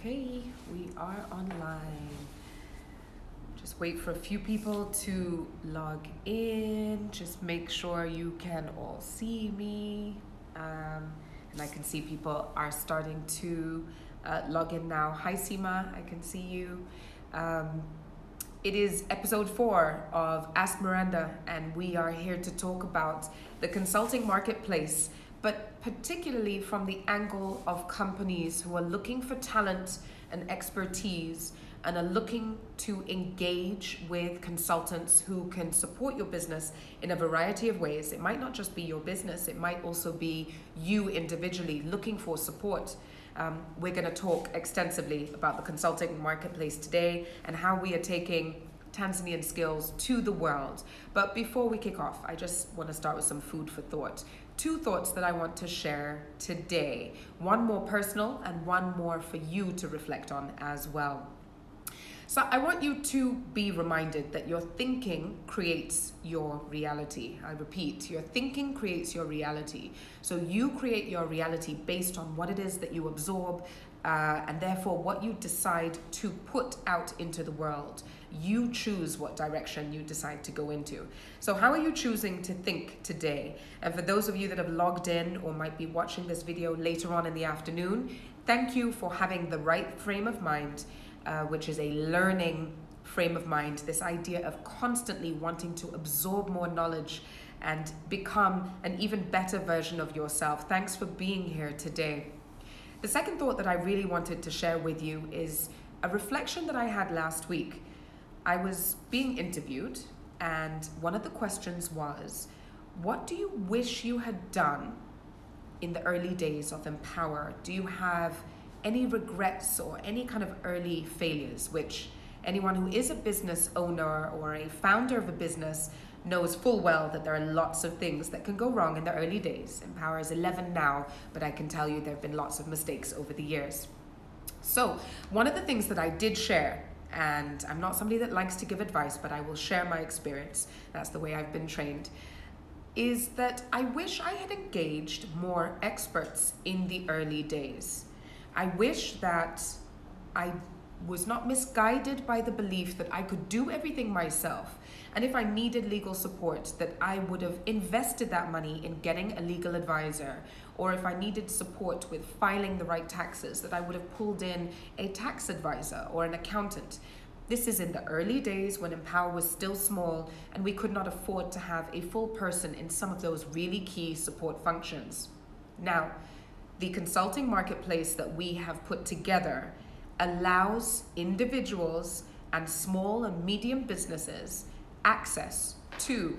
Okay, we are online. Just wait for a few people to log in. Just make sure you can all see me. And I can see people are starting to log in now. Hi, Seema, I can see you. It is episode 4 of Ask Mranda, and we are here to talk about the consulting marketplace, but particularly from the angle of companies who are looking for talent and expertise and are looking to engage with consultants who can support your business in a variety of ways. It might not just be your business, it might also be you individually looking for support. We're going to talk extensively about the consulting marketplace today and how we are taking Tanzanian skills to the world. But before we kick off, I just want to start with some food for thought. 2 thoughts that I want to share today. One more personal and one more for you to reflect on as well. So I want you to be reminded that your thinking creates your reality. I repeat, your thinking creates your reality. So you create your reality based on what it is that you absorb and therefore what you decide to put out into the world. You choose what direction you decide to go into. So how are you choosing to think today? And for those of you that have logged in or might be watching this video later on in the afternoon, thank you for having the right frame of mind, which is a learning frame of mind, this idea of constantly wanting to absorb more knowledge and become an even better version of yourself. Thanks for being here today. The second thought that I really wanted to share with you is a reflection that I had last week. I was being interviewed, and one of the questions was, what do you wish you had done in the early days of Empower? Do you have any regrets or any kind of early failures? Which anyone who is a business owner or a founder of a business knows full well that there are lots of things that can go wrong in the early days. Empower is 11 now, but I can tell you there have been lots of mistakes over the years. So one of the things that I did share, and I'm not somebody that likes to give advice, but I will share my experience, that's the way I've been trained, is that I wish I had engaged more experts in the early days. I wish that I was not misguided by the belief that I could do everything myself. And if I needed legal support, that I would have invested that money in getting a legal advisor. Or if I needed support with filing the right taxes, that I would have pulled in a tax advisor or an accountant. This is in the early days when Empower was still small and we could not afford to have a full person in some of those really key support functions. Now, the consulting marketplace that we have put together allows individuals and small and medium businesses access to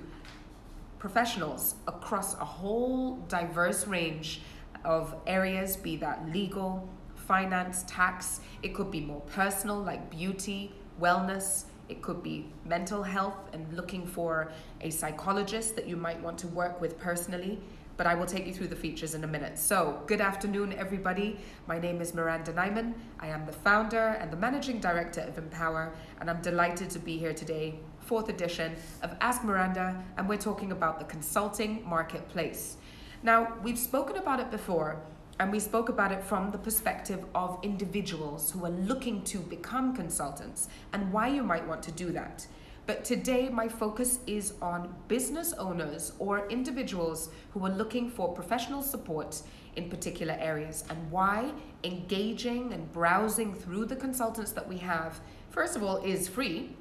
professionals across a whole diverse range of areas, be that legal, finance, tax. It could be more personal, like beauty, wellness. It could be mental health and looking for a psychologist that you might want to work with personally. But I will take you through the features in a minute. So, good afternoon, everybody. My name is Mranda. I am the founder and the managing director of Empower, and I'm delighted to be here today, 4th edition of Ask Mranda, and we're talking about the consulting marketplace. Now, we've spoken about it before, and we spoke about it from the perspective of individuals who are looking to become consultants and why you might want to do that. But today, my focus is on business owners or individuals who are looking for professional support in particular areas and why engaging and browsing through the consultants that we have, first of all, is free.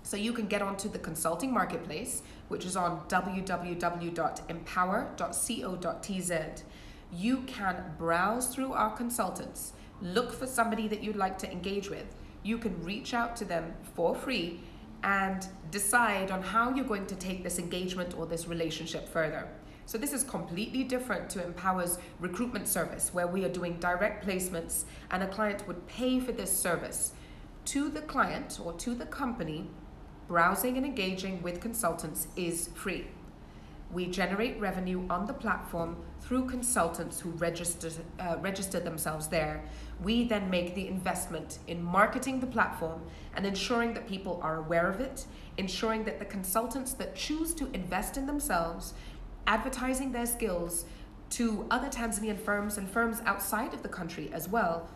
So you can get onto the consulting marketplace, which is on www.empower.co.tz. You can browse through our consultants, look for somebody that you'd like to engage with. You can reach out to them for free and decide on how you're going to take this engagement or this relationship further. So this is completely different to Empower's recruitment service, where we are doing direct placements and a client would pay for this service. To the client or to the company, browsing and engaging with consultants is free. We generate revenue on the platform through consultants who register themselves there. We then make the investment in marketing the platform and ensuring that people are aware of it, ensuring that the consultants that choose to invest in themselves, advertising their skills to other Tanzanian firms and firms outside of the country as well,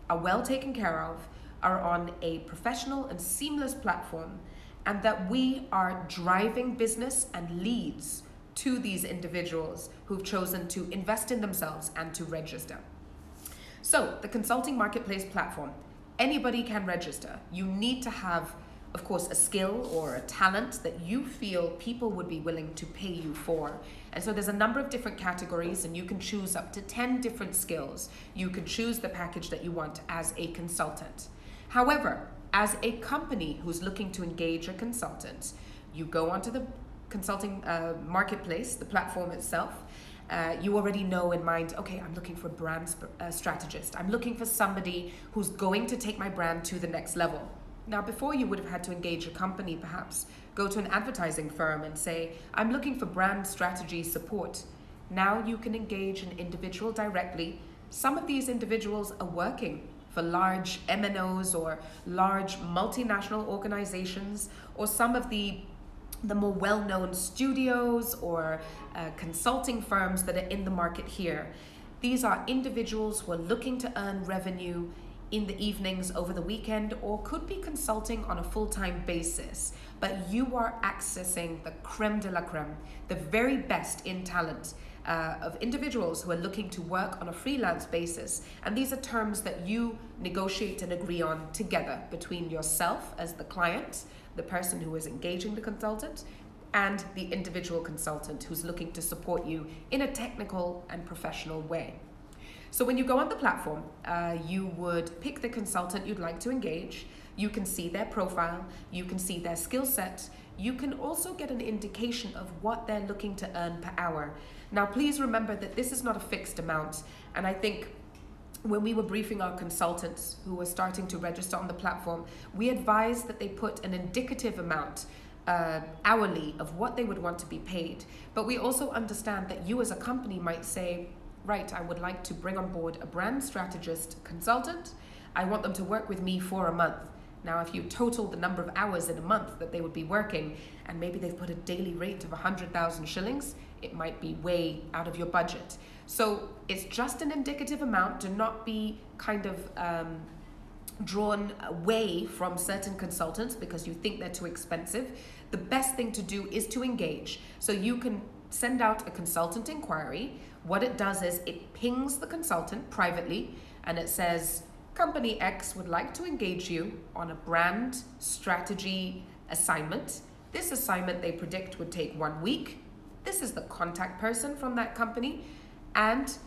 are well taken care of, are on a professional and seamless platform, and that we are driving business and leads to these individuals who've chosen to invest in themselves and to register. So the consulting marketplace platform, anybody can register. You need to have, of course, a skill or a talent that you feel people would be willing to pay you for. And so there's a number of different categories, and you can choose up to 10 different skills. You can choose the package that you want as a consultant. However, as a company who's looking to engage a consultant, you go onto the consulting marketplace, the platform itself. You already know in mind, okay, I'm looking for a brand strategist. I'm looking for somebody who's going to take my brand to the next level. Now, before you would have had to engage a company, perhaps go to an advertising firm and say, I'm looking for brand strategy support. Now you can engage an individual directly. Some of these individuals are working for large MNOs or large multinational organizations, or some of the more well-known studios or consulting firms that are in the market here. These are individuals who are looking to earn revenue in the evenings, over the weekend, or could be consulting on a full-time basis. But you are accessing the creme de la creme, the very best in talent of individuals who are looking to work on a freelance basis. And these are terms that you negotiate and agree on together between yourself as the client, the person who is engaging the consultant, and the individual consultant who's looking to support you in a technical and professional way. So when you go on the platform, you would pick the consultant you'd like to engage. You can see their profile, you can see their skill set. You can also get an indication of what they're looking to earn per hour. Now, please remember that this is not a fixed amount. And I think when we were briefing our consultants who were starting to register on the platform, we advised that they put an indicative amount hourly of what they would want to be paid. But we also understand that you as a company might say, right, I would like to bring on board a brand strategist consultant. I want them to work with me for a month. Now, if you total the number of hours in a month that they would be working, and maybe they've put a daily rate of 100,000 shillings, it might be way out of your budget. So it's just an indicative amount. Do not be kind of drawn away from certain consultants because you think they're too expensive. The best thing to do is to engage. So you can send out a consultant inquiry. What it does is it pings the consultant privately, and it says, Company X would like to engage you on a brand strategy assignment. This assignment they predict would take 1 week. This is the contact person from that company, and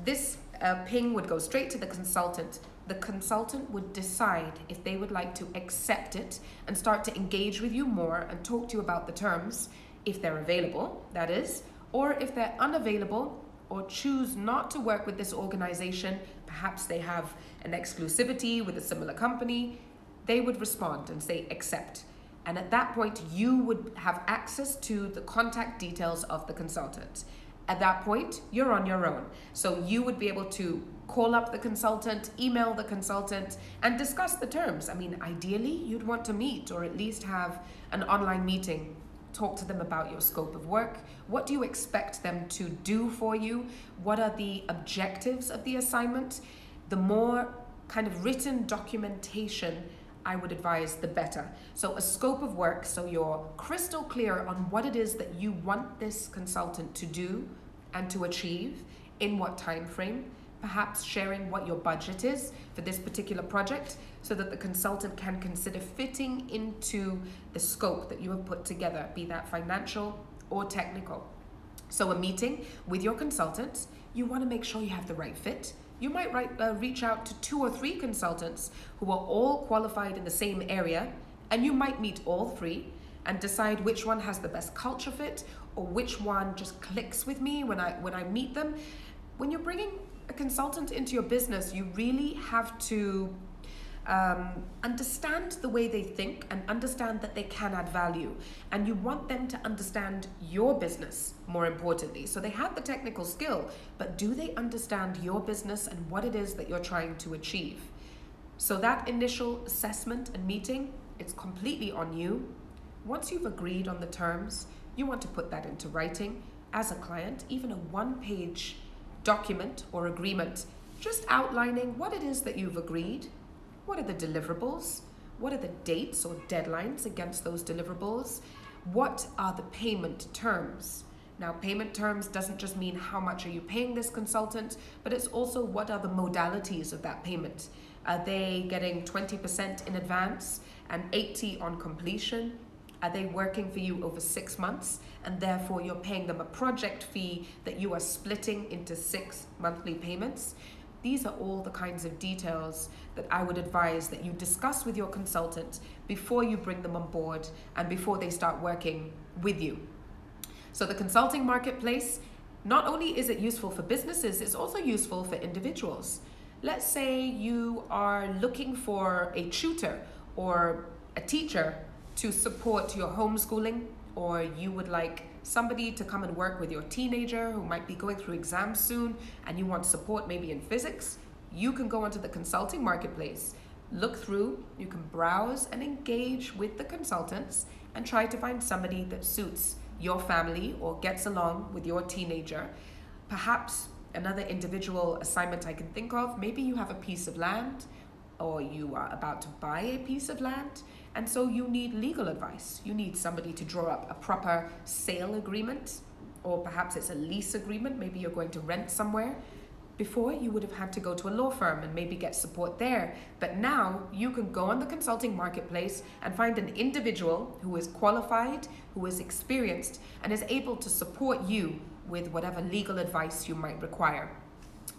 this ping would go straight to the consultant. The consultant would decide if they would like to accept it and start to engage with you more and talk to you about the terms, if they're available, that is, or if they're unavailable or choose not to work with this organization, perhaps they have an exclusivity with a similar company, they would respond and say accept. And at that point, you would have access to the contact details of the consultant. At that point, you're on your own. So you would be able to call up the consultant, email the consultant, and discuss the terms. I mean, ideally, you'd want to meet or at least have an online meeting. Talk to them about your scope of work. What do you expect them to do for you? What are the objectives of the assignment? The more kind of written documentation I would advise, the better. So a scope of work, so you're crystal clear on what it is that you want this consultant to do and to achieve, in what time frame, perhaps sharing what your budget is for this particular project so that the consultant can consider fitting into the scope that you have put together, be that financial or technical. So a meeting with your consultant, you want to make sure you have the right fit. You might reach out to 2 or 3 consultants who are all qualified in the same area, and you might meet all 3 and decide which one has the best culture fit or which one just clicks with me when I meet them. When you're bringing a consultant into your business, you really have to understand the way they think and understand that they can add value. And you want them to understand your business, more importantly. So they have the technical skill, but do they understand your business and what it is that you're trying to achieve? So that initial assessment and meeting, it's completely on you. Once you've agreed on the terms, you want to put that into writing as a client. Even a 1-page document or agreement just outlining what it is that you've agreed, what are the deliverables, what are the dates or deadlines against those deliverables, what are the payment terms. Now, payment terms doesn't just mean how much are you paying this consultant, but it's also what are the modalities of that payment. Are they getting 20% in advance and 80 on completion? Are they working for you over 6 months and therefore you're paying them a project fee that you are splitting into 6 monthly payments? These are all the kinds of details that I would advise that you discuss with your consultant before you bring them on board and before they start working with you. So the consulting marketplace, not only is it useful for businesses, it's also useful for individuals. Let's say you are looking for a tutor or a teacher to support your homeschooling, or you would like somebody to come and work with your teenager who might be going through exams soon and you want support maybe in physics. You can go onto the consulting marketplace, look through, you can browse and engage with the consultants and try to find somebody that suits your family or gets along with your teenager. Perhaps another individual assignment I can think of, maybe you have a piece of land or you are about to buy a piece of land, and so you need legal advice. You need somebody to draw up a proper sale agreement, or perhaps it's a lease agreement, maybe you're going to rent somewhere. Before, you would have had to go to a law firm and maybe get support there. But now you can go on the consulting marketplace and find an individual who is qualified, who is experienced, and is able to support you with whatever legal advice you might require.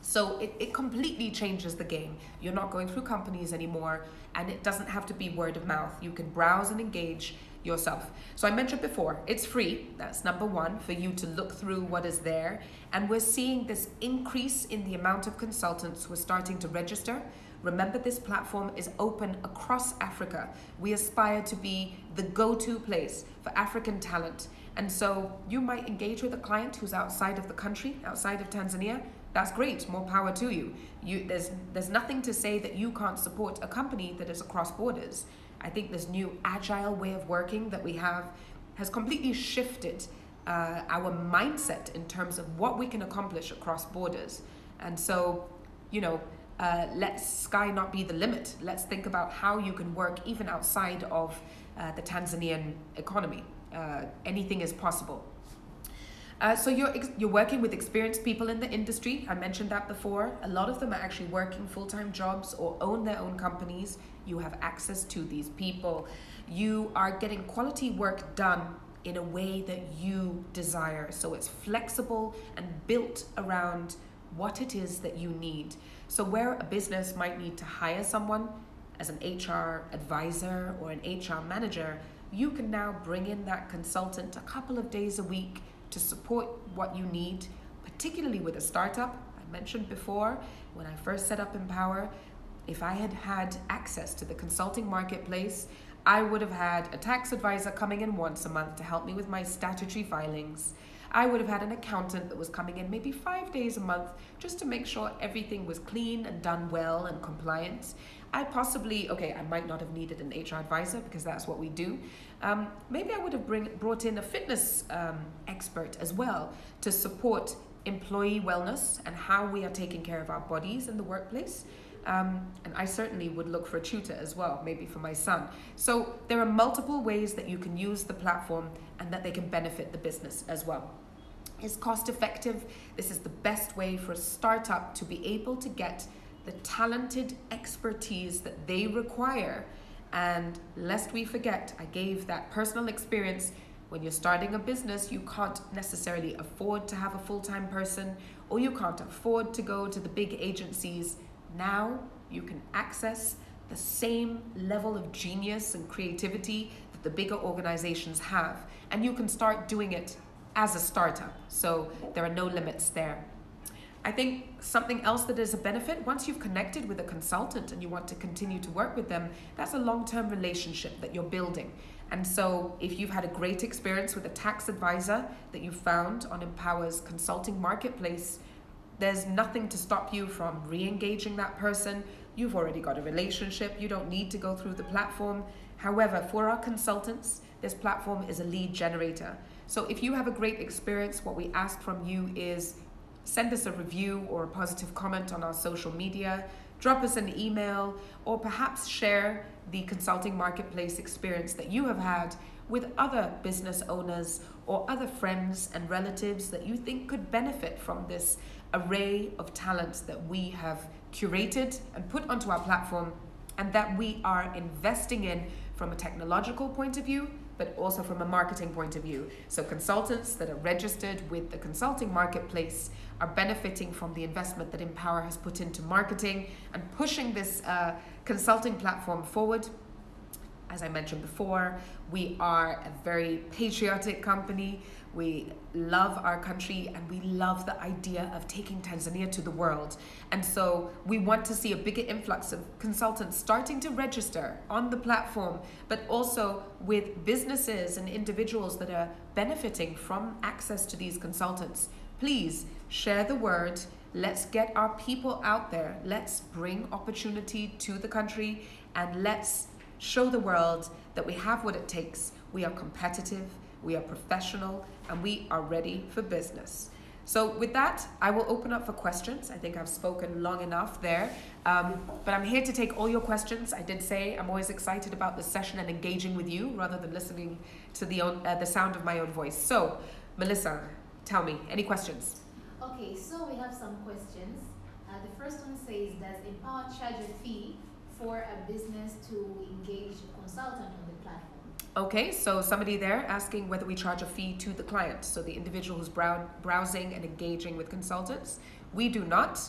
So it completely changes the game. You're not going through companies anymore, and it doesn't have to be word of mouth. You can browse and engage yourself. So I mentioned before, it's free. That's number one, for you to look through what is there. And we're seeing this increase in the amount of consultants who are starting to register. Remember, this platform is open across Africa. We aspire to be the go-to place for African talent. And so you might engage with a client who's outside of the country, outside of Tanzania. That's great, more power to you. There's nothing to say that you can't support a company that is across borders. I think this new agile way of working that we have has completely shifted our mindset in terms of what we can accomplish across borders. And so, let sky not be the limit. Let's think about how you can work even outside of the Tanzanian economy. Anything is possible. So you're working with experienced people in the industry. I mentioned that before. A lot of them are actually working full-time jobs or own their own companies. You have access to these people. You are getting quality work done in a way that you desire. So it's flexible and built around what it is that you need. So where a business might need to hire someone as an HR advisor or an HR manager, you can now bring in that consultant a couple of days a week to support what you need, particularly with a startup. I mentioned before, when I first set up Empower, if I had had access to the consulting marketplace, I would have had a tax advisor coming in once a month to help me with my statutory filings. I would have had an accountant that was coming in maybe 5 days a month just to make sure everything was clean and done well and compliant. I might not have needed an HR advisor because that's what we do. Maybe I would have brought in a fitness expert as well to support employee wellness and how we are taking care of our bodies in the workplace. And I certainly would look for a tutor as well, maybe for my son. So there are multiple ways that you can use the platform and that they can benefit the business as well. It's cost effective. This is the best way for a startup to be able to get the talented expertise that they require. And lest we forget, I gave that personal experience. When you're starting a business, you can't necessarily afford to have a full-time person, or you can't afford to go to the big agencies. Now you can access the same level of genius and creativity that the bigger organizations have, and you can start doing it as a startup. So there are no limits there. I think something else that is a benefit, once you've connected with a consultant and you want to continue to work with them, that's a long-term relationship that you're building. And so if you've had a great experience with a tax advisor that you found on Empower's consulting marketplace, there's nothing to stop you from re-engaging that person. You've already got a relationship. You don't need to go through the platform. However, for our consultants, this platform is a lead generator. So if you have a great experience, what we ask from you is send us a review or a positive comment on our social media, drop us an email, or perhaps share the consulting marketplace experience that you have had with other business owners or other friends and relatives that you think could benefit from this array of talents that we have curated and put onto our platform, and that we are investing in from a technological point of view, but also from a marketing point of view. So consultants that are registered with the consulting marketplace are benefiting from the investment that Empower has put into marketing and pushing this consulting platform forward. As I mentioned before, we are a very patriotic company. We love our country and we love the idea of taking Tanzania to the world. And so we want to see a bigger influx of consultants starting to register on the platform, but also with businesses and individuals that are benefiting from access to these consultants. Please share the word. Let's get our people out there. Let's bring opportunity to the country, and let's show the world that we have what it takes. We are competitive, we are professional, and we are ready for business. So with that, I will open up for questions. I think I've spoken long enough there, but I'm here to take all your questions. I did say I'm always excited about this session and engaging with you rather than listening to the sound of my own voice. So, Melissa, tell me, any questions? Okay, so we have some questions. The first one says, does Empower charge a fee for a business to engage a consultant on the platform? Okay, so somebody there asking whether we charge a fee to the client, so the individual who's browsing and engaging with consultants. We do not.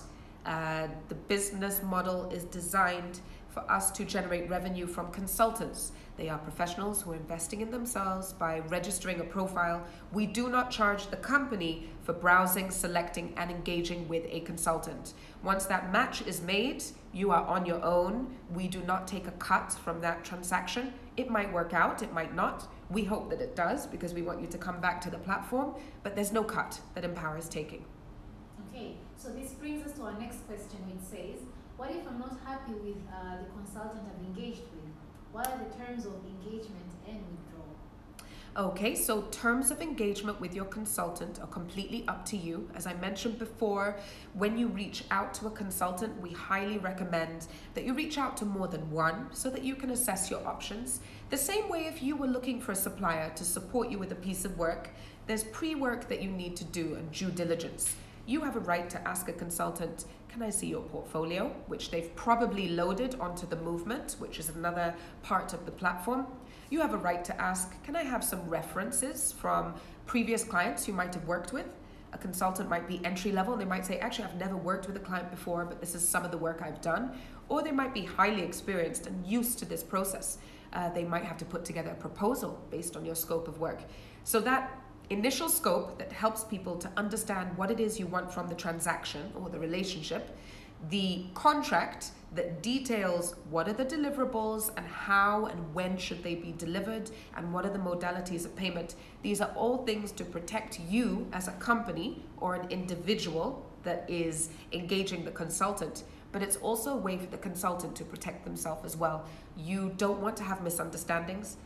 The business model is designed for us to generate revenue from consultants. They are professionals who are investing in themselves by registering a profile. We do not charge the company for browsing, selecting, and engaging with a consultant. Once that match is made, you are on your own. We do not take a cut from that transaction. It might work out, it might not. We hope that it does because we want you to come back to the platform, but there's no cut that Empower is taking. Okay, so this brings us to our next question, which says, what if I'm not happy with the consultant I've engaged with? What are the terms of engagement and withdrawal? Okay, so terms of engagement with your consultant are completely up to you. As I mentioned before, when you reach out to a consultant, we highly recommend that you reach out to more than one so that you can assess your options. The same way if you were looking for a supplier to support you with a piece of work, there's pre-work that you need to do and due diligence. You have a right to ask a consultant, can I see your portfolio? Which they've probably loaded onto the movement, which is another part of the platform. You have a right to ask, can I have some references from previous clients you might have worked with? A consultant might be entry level. They might say, actually, I've never worked with a client before, but this is some of the work I've done. Or they might be highly experienced and used to this process. They might have to put together a proposal based on your scope of work. So that initial scope that helps people to understand what it is you want from the transaction or the relationship, the contract that details what are the deliverables and how and when should they be delivered and what are the modalities of payment. These are all things to protect you as a company or an individual that is engaging the consultant, but it's also a way for the consultant to protect themselves as well. You don't want to have misunderstandings.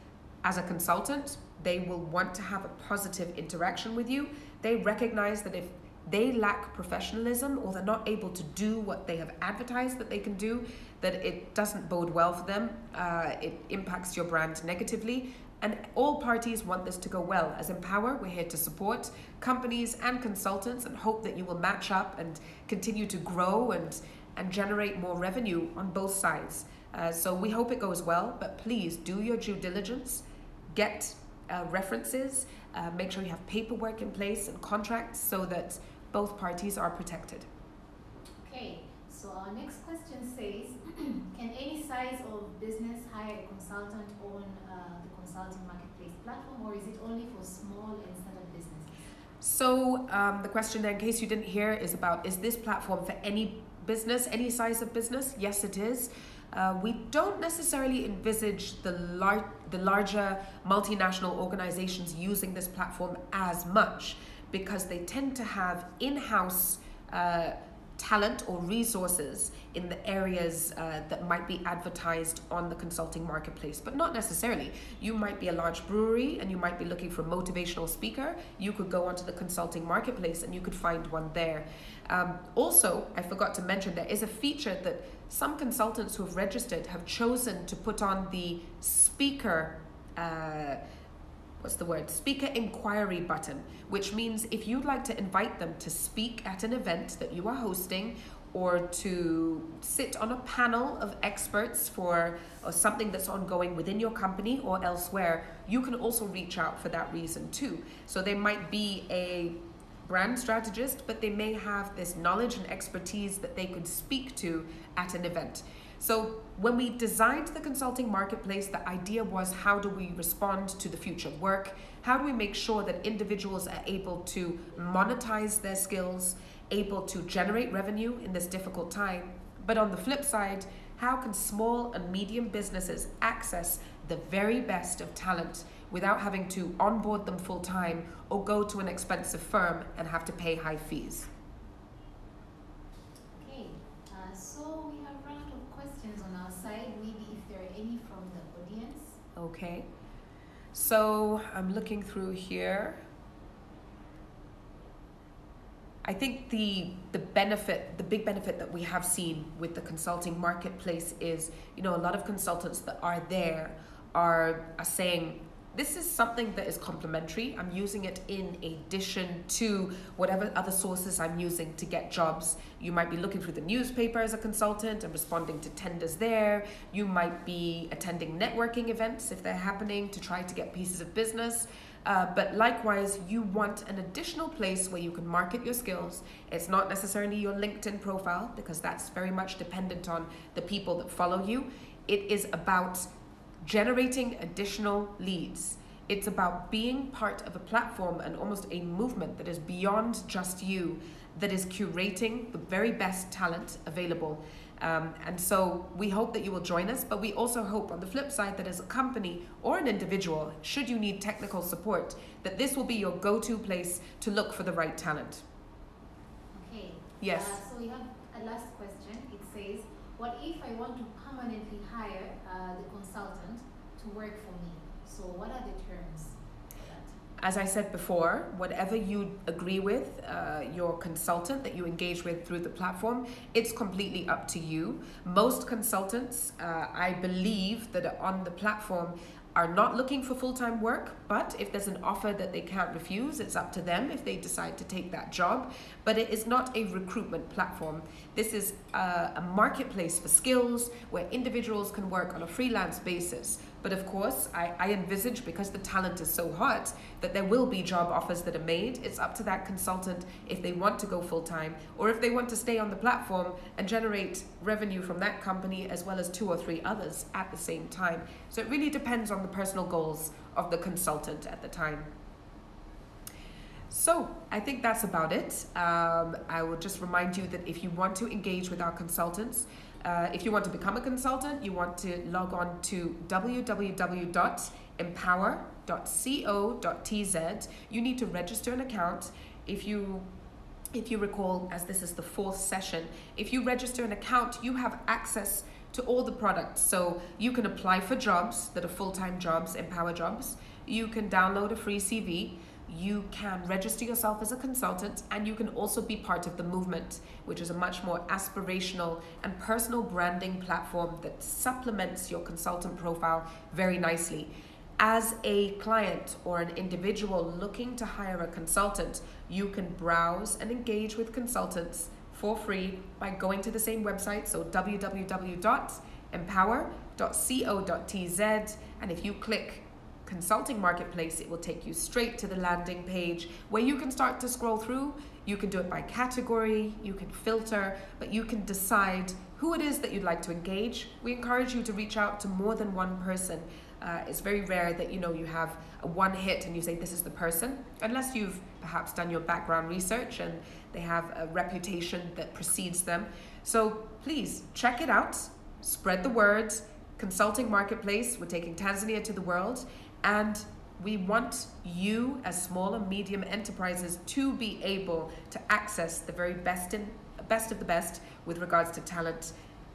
As a consultant, they will want to have a positive interaction with you. They recognize that if they lack professionalism or they're not able to do what they have advertised that they can do, that it doesn't bode well for them. It impacts your brand negatively. And all parties want this to go well. As Empower, we're here to support companies and consultants and hope that you will match up and continue to grow and generate more revenue on both sides. So we hope it goes well, but please do your due diligence, get references, make sure you have paperwork in place and contracts so that both parties are protected. Okay, so our next question says, can any size of business hire a consultant on the consulting marketplace platform, or is it only for small and startup businesses? So the question there, in case you didn't hear, is about, is this platform for any business, any size of business? Yes, it is. We don't necessarily envisage the larger multinational organizations using this platform as much because they tend to have in-house talent or resources in the areas that might be advertised on the consulting marketplace, but not necessarily. You might be a large brewery and you might be looking for a motivational speaker. You could go onto the consulting marketplace and you could find one there. Also, I forgot to mention, there is a feature that some consultants who have registered have chosen to put on the speaker speaker inquiry button, which means if you'd like to invite them to speak at an event that you are hosting, or to sit on a panel of experts for something that's ongoing within your company or elsewhere, you can also reach out for that reason too. So they might be a brand strategist, but they may have this knowledge and expertise that they could speak to at an event. So when we designed the consulting marketplace, the idea was, how do we respond to the future of work? How do we make sure that individuals are able to monetize their skills, able to generate revenue in this difficult time? But on the flip side, how can small and medium businesses access the very best of talent without having to onboard them full time or go to an expensive firm and have to pay high fees? Okay, so we have run out of questions on our side. Maybe if there are any from the audience. Okay, so I'm looking through here. I think the big benefit that we have seen with the consulting marketplace is, a lot of consultants that are there are saying, this is something that is complementary. I'm using it in addition to whatever other sources I'm using to get jobs. You might be looking through the newspaper as a consultant and responding to tenders there. You might be attending networking events if they're happening to try to get pieces of business. But likewise, you want an additional place where you can market your skills. It's not necessarily your LinkedIn profile, because that's very much dependent on the people that follow you. It is about generating additional leads. It's about being part of a platform and almost a movement that is beyond just you, that is curating the very best talent available. And so we hope that you will join us, but we also hope on the flip side that as a company or an individual, should you need technical support, that this will be your go-to place to look for the right talent. Okay. Yes. So we have a last question. It says, what if I want to permanently hire the consultant to work for me? So what are the terms for that? As I said before, whatever you agree with your consultant that you engage with through the platform, it's completely up to you. Most consultants, I believe, that are on the platform are not looking for full-time work, but if there's an offer that they can't refuse, it's up to them if they decide to take that job. But it is not a recruitment platform. This is a marketplace for skills where individuals can work on a freelance basis. But of course, I envisage, because the talent is so hot, that there will be job offers that are made. It's up to that consultant if they want to go full-time, or if they want to stay on the platform and generate revenue from that company as well as 2 or 3 others at the same time. So it really depends on the personal goals of the consultant at the time. So I think that's about it. I will just remind you that if you want to engage with our consultants, if you want to become a consultant, you want to log on to www.empower.co.tz. You need to register an account. If you recall, as this is the 4th session, if you register an account, you have access to all the products. So you can apply for jobs that are full-time jobs, Empower jobs. You can download a free CV. You can register yourself as a consultant, and you can also be part of the movement, which is a much more aspirational and personal branding platform that supplements your consultant profile very nicely. As a client or an individual looking to hire a consultant, you can browse and engage with consultants for free by going to the same website, so www.empower.co.tz, and if you click Consulting Marketplace, it will take you straight to the landing page where you can start to scroll through. You can do it by category, you can filter, but you can decide who it is that you'd like to engage. We encourage you to reach out to more than one person. It's very rare that you have a one hit and you say this is the person, unless you've perhaps done your background research and they have a reputation that precedes them. So please check it out, spread the word. Consulting Marketplace, we're taking Tanzania to the world. And we want you as small and medium enterprises to be able to access the very best best of the best with regards to talent,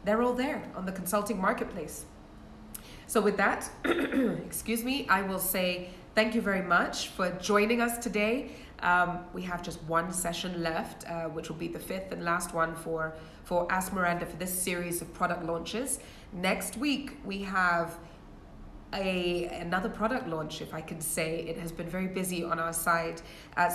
they're all there on the consulting marketplace. So with that, excuse me, I will say thank you very much for joining us today. We have just one session left, which will be the 5th and last one for Ask Mranda for this series of product launches. Next week, we have another product launch, if I can say. It has been very busy on our side.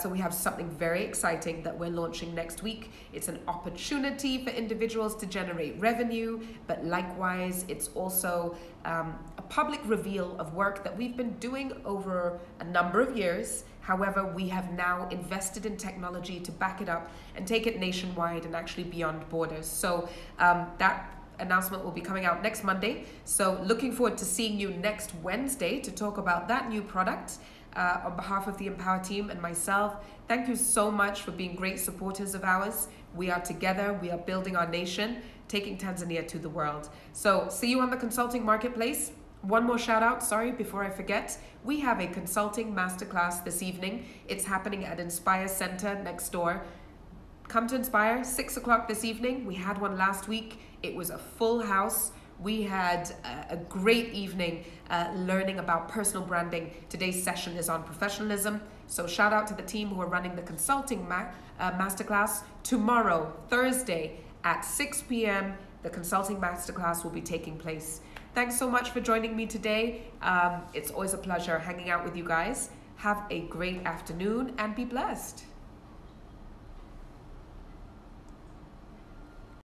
So we have something very exciting that we're launching next week. It's an opportunity for individuals to generate revenue, but likewise, it's also a public reveal of work that we've been doing over a number of years. However, we have now invested in technology to back it up and take it nationwide and actually beyond borders. So that announcement will be coming out next Monday. So looking forward to seeing you next Wednesday to talk about that new product. On behalf of the Empower team and myself, thank you so much for being great supporters of ours. We are together, we are building our nation, taking Tanzania to the world. So see you on the consulting marketplace. One more shout out, sorry, before I forget. We have a consulting masterclass this evening. It's happening at Inspire Center next door. Come to Inspire, 6 o'clock this evening. We had one last week. It was a full house. We had a great evening learning about personal branding. Today's session is on professionalism. So shout out to the team who are running the consulting masterclass. Tomorrow, Thursday at 6 p.m., the consulting masterclass will be taking place. Thanks so much for joining me today. It's always a pleasure hanging out with you guys. Have a great afternoon and be blessed.